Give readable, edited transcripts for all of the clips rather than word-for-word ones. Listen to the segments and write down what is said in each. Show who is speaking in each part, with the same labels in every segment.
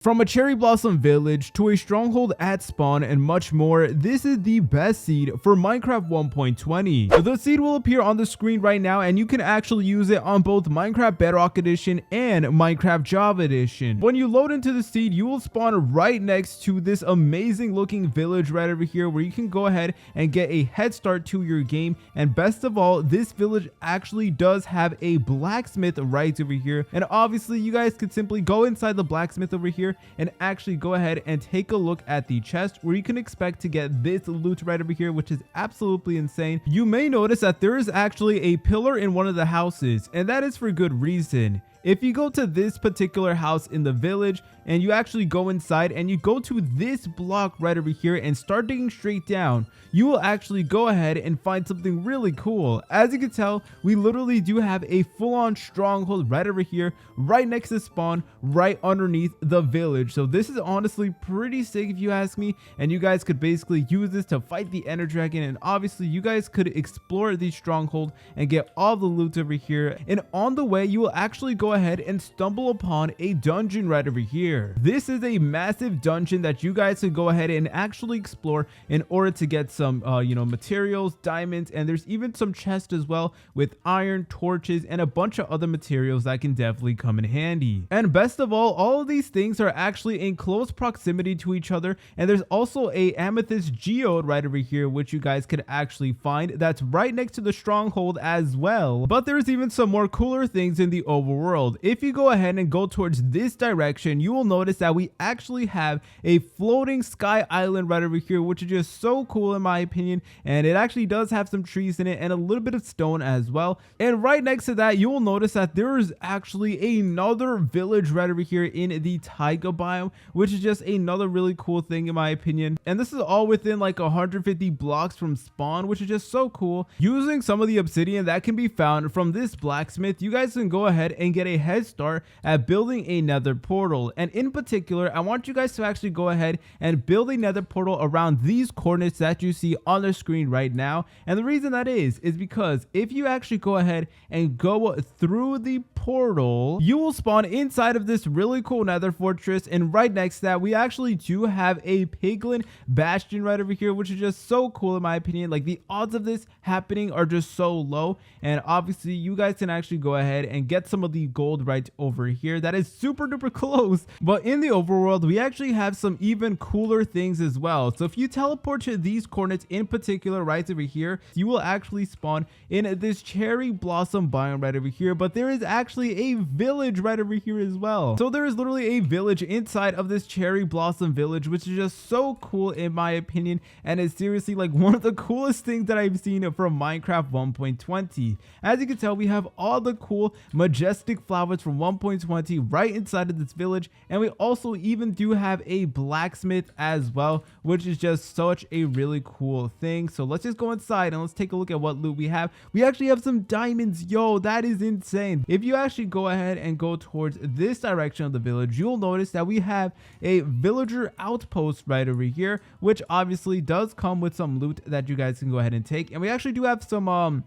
Speaker 1: From a cherry blossom village to a stronghold at spawn and much more, this is the best seed for Minecraft 1.20. The seed will appear on the screen right now, and you can actually use it on both Minecraft Bedrock Edition and Minecraft Java Edition. When you load into the seed, you will spawn right next to this amazing looking village right over here, where you can go ahead and get a head start to your game. And best of all, this village actually does have a blacksmith right over here, and obviously you guys could simply go inside the blacksmith over here and actually go ahead and take a look at the chest, where you can expect to get this loot right over here, which is absolutely insane. You may notice that there is actually a pillar in one of the houses, and that is for good reason. If you go to this particular house in the village and you actually go inside and you go to this block right over here and start digging straight down, you will actually go ahead and find something really cool. As you can tell, we literally do have a full-on stronghold right over here, right next to spawn, right underneath the village. So this is honestly pretty sick if you ask me, and you guys could basically use this to fight the Ender Dragon, and obviously you guys could explore the stronghold and get all the loot over here. And on the way, you will actually go ahead and stumble upon a dungeon right over here. This is a massive dungeon that you guys can go ahead and actually explore in order to get some materials, diamonds, and there's even some chests as well with iron, torches, and a bunch of other materials that can definitely come in handy. And best of all of these things are actually in close proximity to each other, and there's also a amethyst geode right over here which you guys could actually find that's right next to the stronghold as well. But there's even some more cooler things in the overworld. If you go ahead and go towards this direction, you will notice that we actually have a floating sky island right over here, which is just so cool in my opinion, and it actually does have some trees in it and a little bit of stone as well. And right next to that, you will notice that there is actually another village right over here in the taiga biome, which is just another really cool thing in my opinion. And this is all within like 150 blocks from spawn, which is just so cool. Using some of the obsidian that can be found from this blacksmith, you guys can go ahead and get a head start at building a nether portal. And in particular, I want you guys to actually go ahead and build a nether portal around these coordinates that you see on the screen right now. And the reason that is because if you actually go ahead and go through the portal, you will spawn inside of this really cool nether fortress, and right next to that we actually do have a piglin bastion right over here, which is just so cool in my opinion. Like, the odds of this happening are just so low, and obviously you guys can actually go ahead and get some of the gold right over here. That is super duper close. But in the overworld, we actually have some even cooler things as well. So if you teleport to these coordinates in particular right over here, you will actually spawn in this cherry blossom biome right over here. But there is actually a village right over here as well. So there is literally a village inside of this cherry blossom village, which is just so cool in my opinion, and it's seriously like one of the coolest things that I've seen from Minecraft 1.20. As you can tell, we have all the cool majestic flowers from 1.20 right inside of this village, and we also even do have a blacksmith as well, which is just such a really cool thing. So let's just go inside and let's take a look at what loot we have. We actually have some diamonds. Yo, that is insane. If you actually go ahead and go towards this direction of the village, you'll notice that we have a villager outpost right over here, which obviously does come with some loot that you guys can go ahead and take. And we actually do have some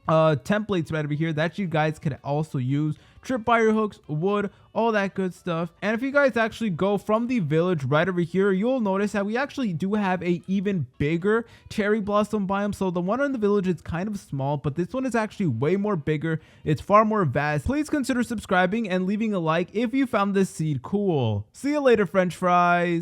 Speaker 1: templates right over here that you guys could also use. Tripwire hooks, wood, all that good stuff. And if you guys actually go from the village right over here, you'll notice that we actually do have a even bigger cherry blossom biome. So the one in the village is kind of small, but this one is actually way more bigger. It's far more vast. Please consider subscribing and leaving a like if you found this seed cool. See you later, French fries.